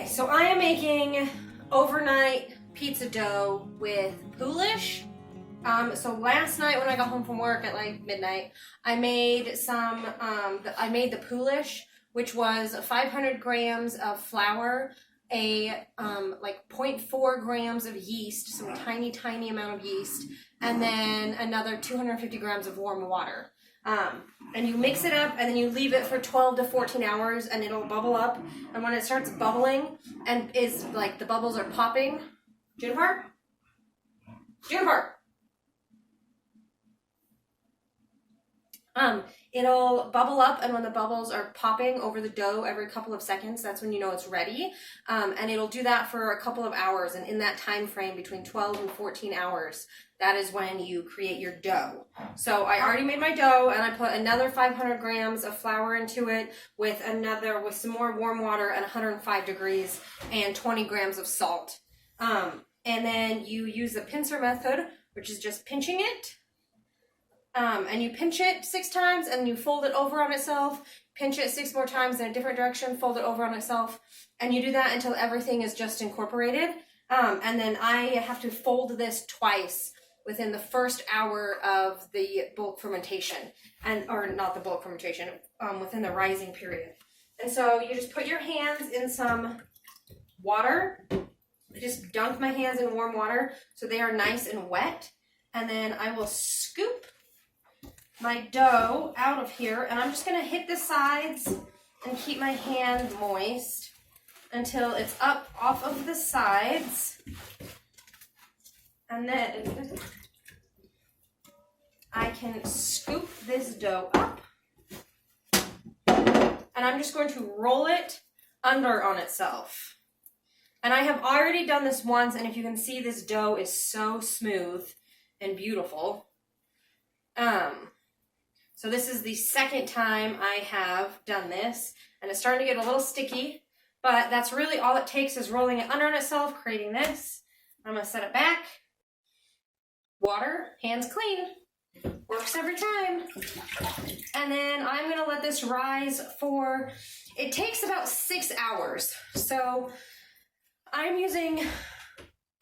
Okay, so I am making overnight pizza dough with poolish. So last night when I got home from work at like midnight, I made some, I made the poolish, which was 500 grams of flour, like 0.4 grams of yeast, some tiny amount of yeast, and then another 250 grams of warm water. And you mix it up and then you leave it for 12 to 14 hours and it'll bubble up. And when it starts bubbling and is like the bubbles are popping, Jennifer? It'll bubble up, and when the bubbles are popping over the dough every couple of seconds, that's when you know it's ready. And it'll do that for a couple of hours, and in that time frame between 12 and 14 hours, that is when you create your dough. So I already made my dough, and I put another 500 grams of flour into it with some more warm water at 105 degrees and 20 grams of salt. And then you use the pincer method, which is just pinching it. And you pinch it 6 times and you fold it over on itself, pinch it 6 more times in a different direction, fold it over on itself, and you do that until everything is just incorporated. And then I have to fold this twice within the first hour of the bulk fermentation, or not the bulk fermentation, within the rising period. And so you just put your hands in some water. I just dunk my hands in warm water so they are nice and wet, and then I will scoop my dough out of here, and I'm just going to hit the sides and keep my hand moist until it's up off of the sides, and then I can scoop this dough up, and I'm just going to roll it under on itself. And I have already done this once, and if you can see, this dough is so smooth and beautiful. So this is the second time I have done this, and it's starting to get a little sticky, but that's really all it takes is rolling it under on itself, creating this. I'm going to set it back. Water, hands clean. Works every time. And then I'm going to let this rise for, it takes about 6 hours. So I'm using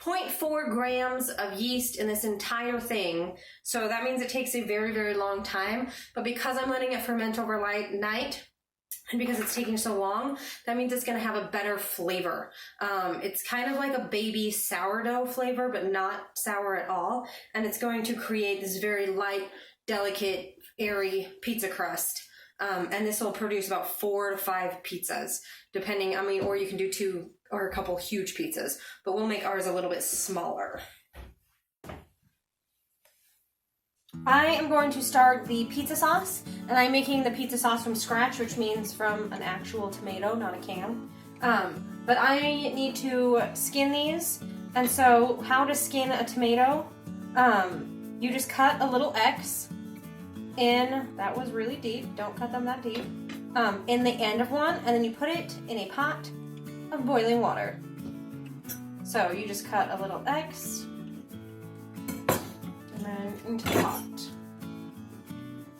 0.4 grams of yeast in this entire thing. So that means it takes a very long time. But because I'm letting it ferment overnight, and because it's taking so long, that means it's going to have a better flavor. It's kind of like a baby sourdough flavor, but not sour at all. And it's going to create this very light, delicate, airy pizza crust. And this will produce about 4 to 5 pizzas, depending, or you can do 2 or a couple huge pizzas, but we'll make ours a little bit smaller. I am going to start the pizza sauce, and I'm making the pizza sauce from scratch, which means from an actual tomato, not a can. But I need to skin these, and so how to skin a tomato, you just cut a little X in, that was really deep, don't cut them that deep, in the end of one, and then you put it in a pot of boiling water. So you just cut a little X and then into the pot.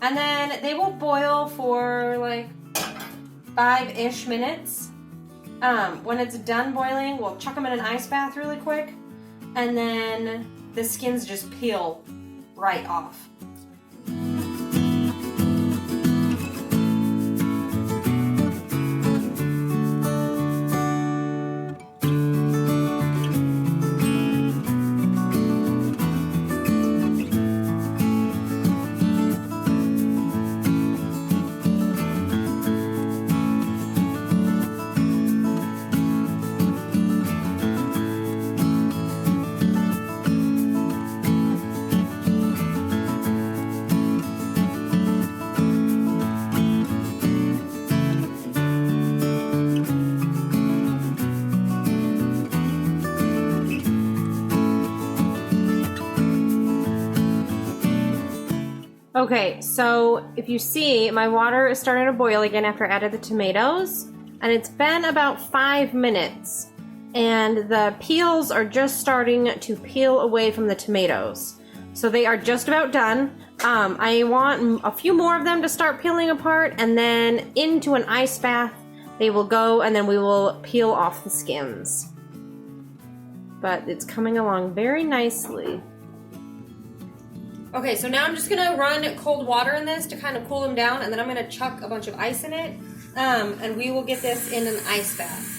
And then they will boil for like 5-ish minutes. When it's done boiling, we'll chuck them in an ice bath really quick, and then the skins just peel right off. Okay, so if you see, my water is starting to boil again after I added the tomatoes, and it's been about 5 minutes, and the peels are just starting to peel away from the tomatoes. So they are just about done. I want a few more of them to start peeling apart, and then into an ice bath they will go, and then we will peel off the skins. But it's coming along very nicely. Okay, so now I'm just gonna run cold water in this to kind of cool them down, and then I'm gonna chuck a bunch of ice in it, and we will get this in an ice bath.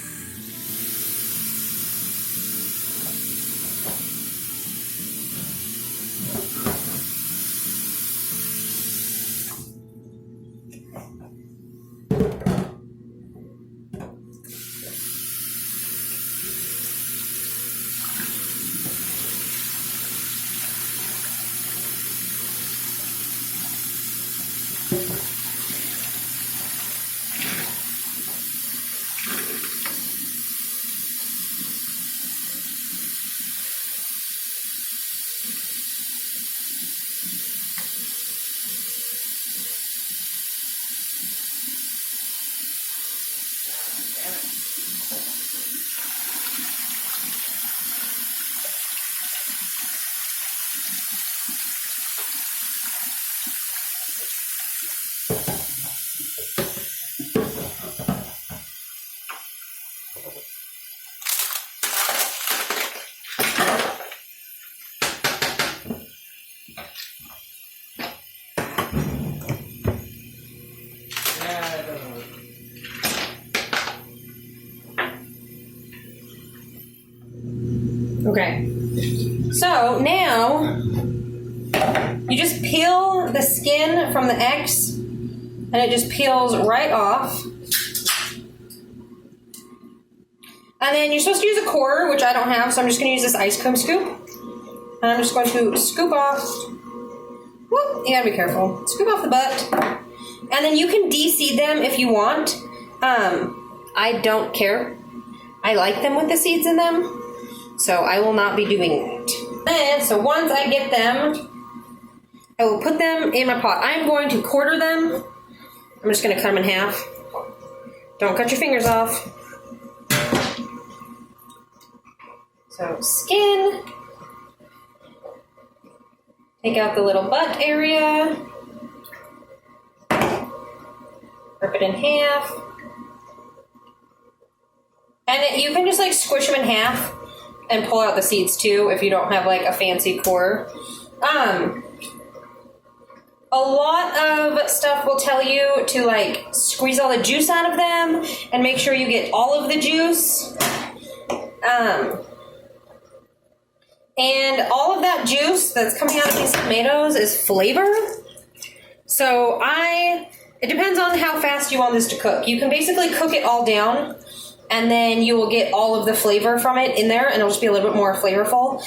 Okay, so now you just peel the skin from the eggs, and it just peels right off. And then you're supposed to use a quarter, which I don't have, so I'm just going to use this ice cream scoop. And I'm just going to scoop off. Whoop, you gotta be careful. Scoop off the butt. And then you can de-seed them if you want. I don't care. I like them with the seeds in them. So I will not be doing that. And so once I get them, I will put them in my pot. I'm going to quarter them. I'm just going to cut them in half. Don't cut your fingers off. So skin. Take out the little butt area. Rip it in half. And you can just like squish them in half and pull out the seeds too if you don't have like a fancy core. A lot of stuff will tell you to like squeeze all the juice out of them and make sure you get all of the juice. And all of that juice that's coming out of these tomatoes is flavor. So it depends on how fast you want this to cook. You can basically cook it all down, and then you will get all of the flavor from it in there, and it'll just be a little bit more flavorful.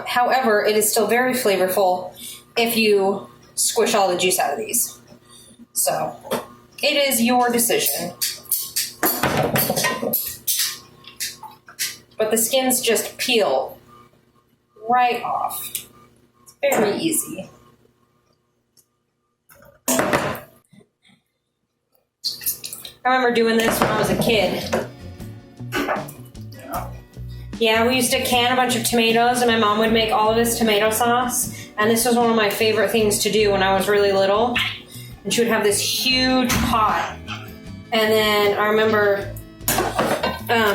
However, it is still very flavorful if you squish all the juice out of these. So, it is your decision. But the skins just peel right off. It's very easy. I remember doing this when I was a kid. Yeah, we used to can a bunch of tomatoes, and my mom would make all of this tomato sauce. And this was one of my favorite things to do when I was really little. And she would have this huge pot. And then I remember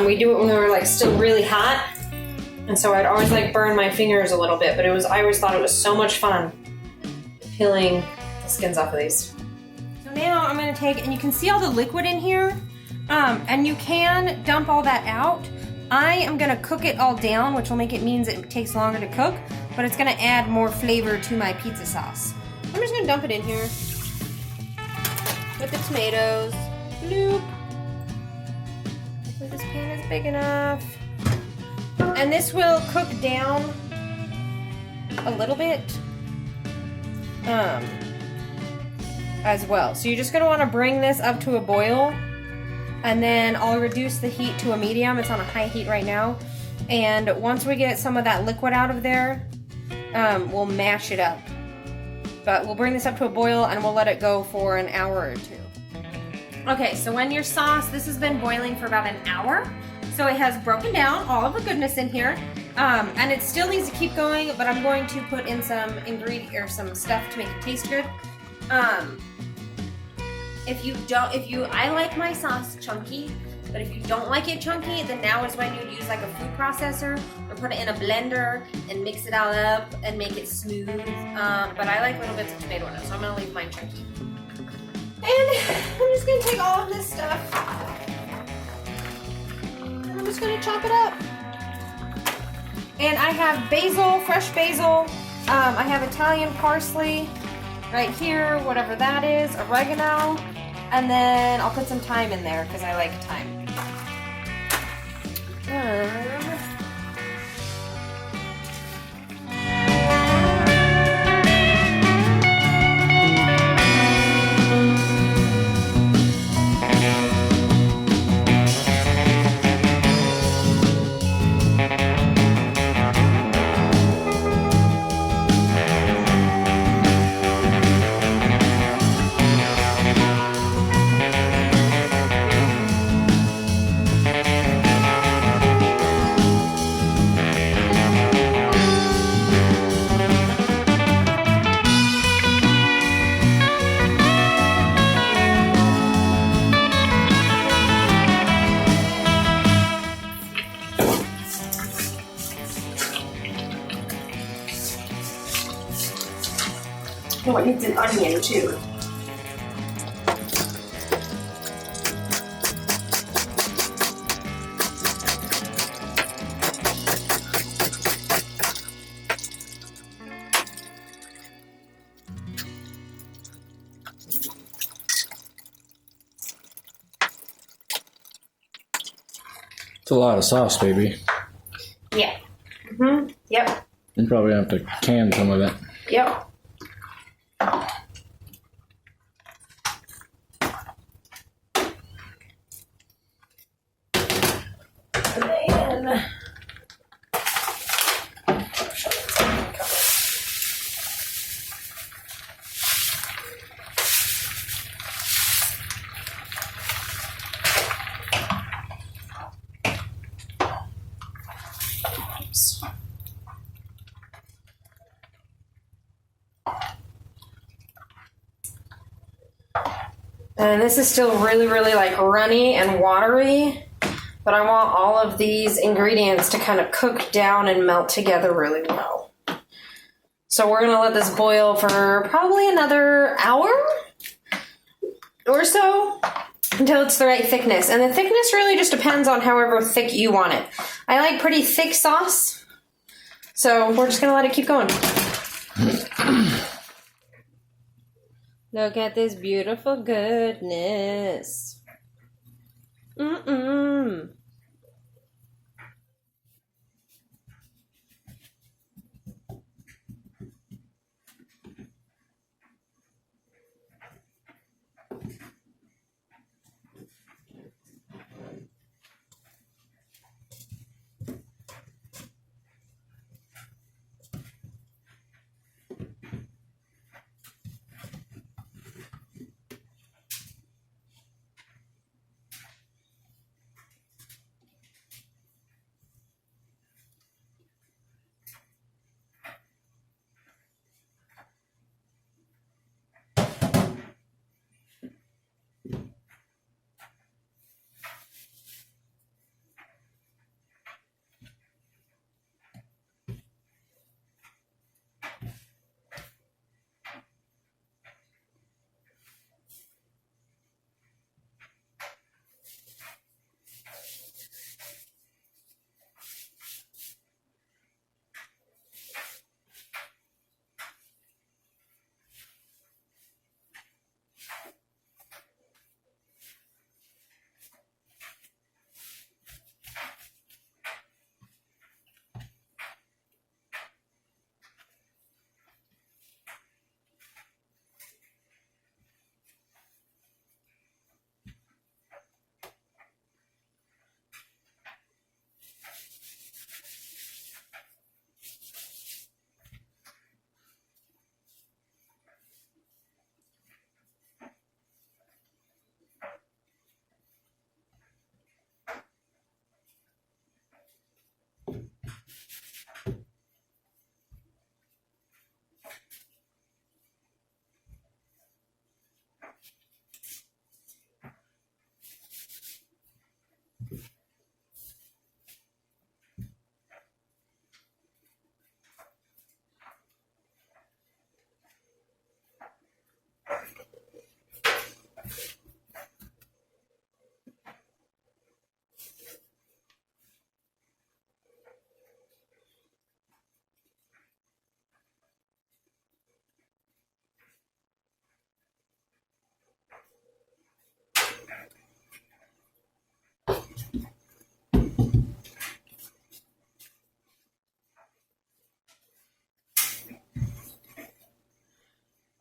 we do it when we were like still really hot. And so I'd always like burn my fingers a little bit, but I always thought it was so much fun peeling the skins off of these. So now I'm gonna take, and you can see all the liquid in here, and you can dump all that out. I am gonna cook it all down, which will make it means it takes longer to cook, but it's gonna add more flavor to my pizza sauce. I'm just gonna dump it in here with the tomatoes. Bloop. Hopefully this pan is big enough. And this will cook down a little bit as well. So you're just going to want to bring this up to a boil, and then I'll reduce the heat to a medium. It's on a high heat right now. And once we get some of that liquid out of there, we'll mash it up. But we'll bring this up to a boil and we'll let it go for an hour or two. Okay, so when your sauce, this has been boiling for about an hour. So it has broken down all of the goodness in here, and it still needs to keep going, but I'm going to put in some ingredient or some stuff to make it taste good. I like my sauce chunky, but if you don't like it chunky, then now is when you'd use like a food processor or put it in a blender and mix it all up and make it smooth. But I like little bits of tomato in it, so I'm gonna leave mine chunky. And I'm just gonna take all of this stuff and I'm just gonna chop it up. And I have basil, fresh basil. I have Italian parsley right here, whatever that is, oregano. And then I'll put some thyme in there because I like thyme. Oh, it needs an onion too. It's a lot of sauce, baby. Yeah. Yep. You probably have to can some of it. Yep. And this is still really, really like runny and watery, but I want all of these ingredients to kind of cook down and melt together really well. So we're gonna let this boil for probably another hour or so until it's the right thickness. And the thickness really just depends on however thick you want it. I like pretty thick sauce, so we're just gonna let it keep going. Look at this beautiful goodness.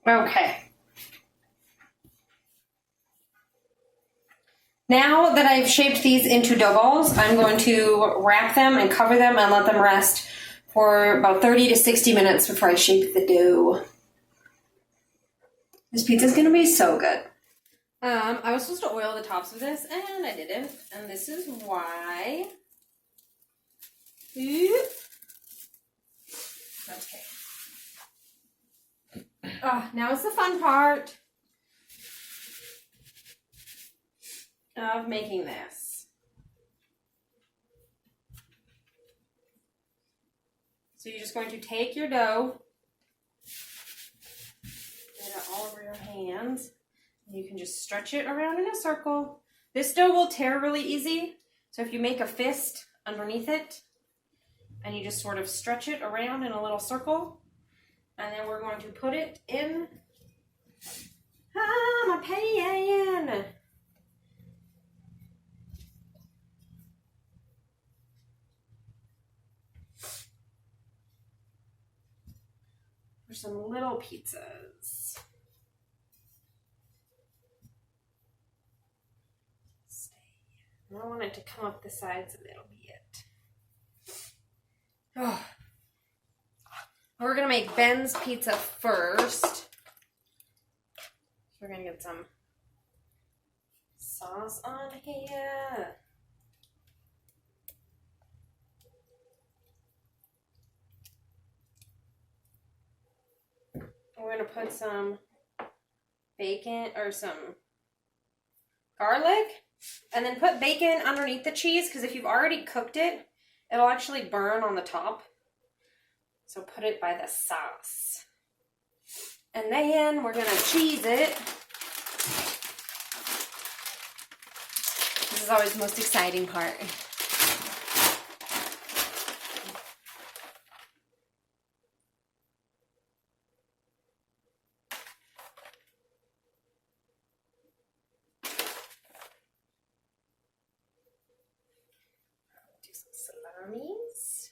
Okay. Now that I've shaped these into dough balls, I'm going to wrap them and cover them and let them rest for about 30 to 60 minutes before I shape the dough. This pizza's going to be so good. I was supposed to oil the tops of this, and I didn't. And this is why. Okay. Oh, now it's the fun part of making this. So you're just going to take your dough, get it all over your hands. You can just stretch it around in a circle. This dough will tear really easy. So if you make a fist underneath it and you just sort of stretch it around in a little circle, and then we're going to put it in my pan. For some little pizzas. I don't want it to come up the sides and that'll be it. Oh. We're going to make Ben's pizza first. So we're going to get some sauce on here. We're going to put some bacon or some garlic. And then put bacon underneath the cheese, because if you've already cooked it, it'll actually burn on the top. So put it by the sauce. And then we're going to cheese it. This is always the most exciting part. Salamis.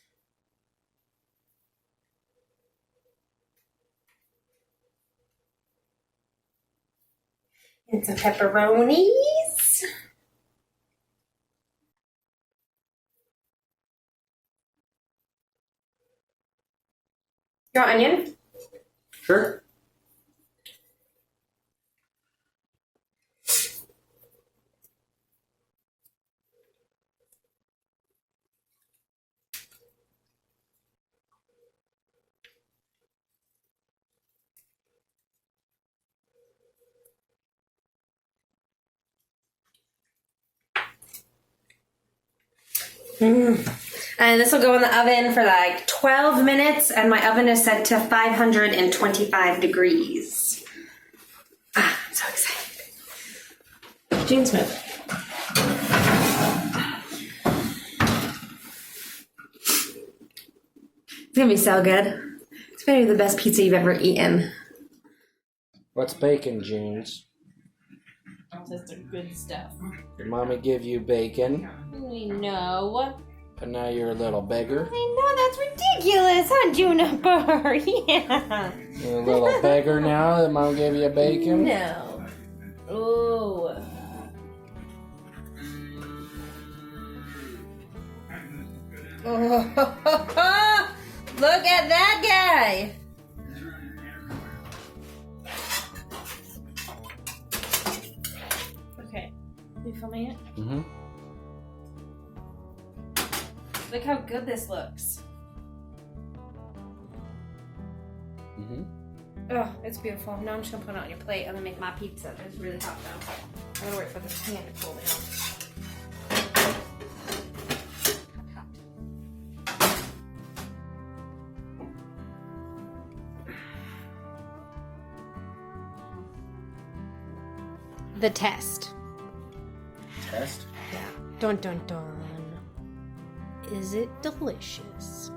And some pepperonis. You want onion? Sure. And this will go in the oven for like 12 minutes, and my oven is set to 525 degrees. I'm so excited. Gene Smith. It's gonna be so good. It's gonna be the best pizza you've ever eaten. What's bacon, Jeans? That's the good stuff. Your mommy give you bacon, We know. and now you're a little beggar. I know, that's ridiculous, huh, Juniper? Yeah. You're a little beggar now that mom gave you bacon? No. Ooh. Look at that guy. Okay. You filming it? Mm-hmm. Look how good this looks. Mm-hmm. Oh, it's beautiful. Now I'm just gonna put it on your plate and then make my pizza. It's really hot though. I'm gonna wait for this pan to cool down. The test. Test? Yeah. Dun dun dun. Is it delicious?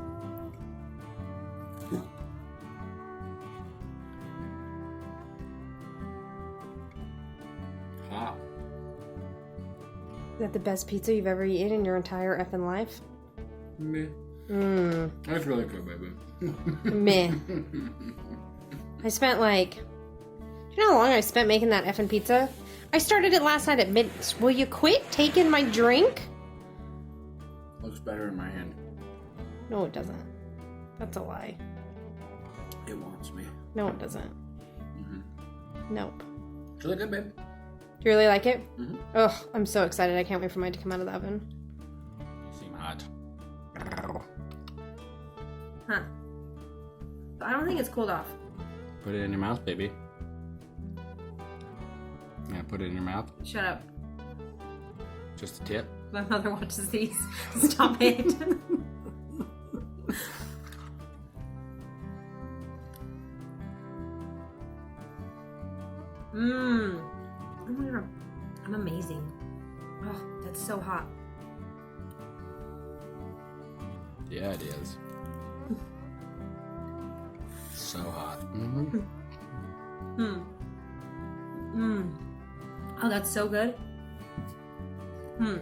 Hot. Is that the best pizza you've ever eaten in your entire effing life? Meh. Mmm. That's really good, baby. Meh. I spent like You know how long I spent making that effing pizza? I started it last night at midnight. Will you quit taking my drink? Looks better in my hand. No, it doesn't. That's a lie. It wants me. No, it doesn't. Mm-hmm. Nope. It's really good, babe. Do you really like it? Mm-hmm. Oh, I'm so excited. I can't wait for mine to come out of the oven. You seem hot. Huh. I don't think it's cooled off. Put it in your mouth, baby. Yeah, put it in your mouth. Shut up. Just a tip. My mother watches these. Stop it. Mmm. Oh my god. I'm amazing. Oh, that's so hot. Yeah, it is. So hot. Mm-hmm. Hmm. Mmm. Oh, that's so good. Hmm.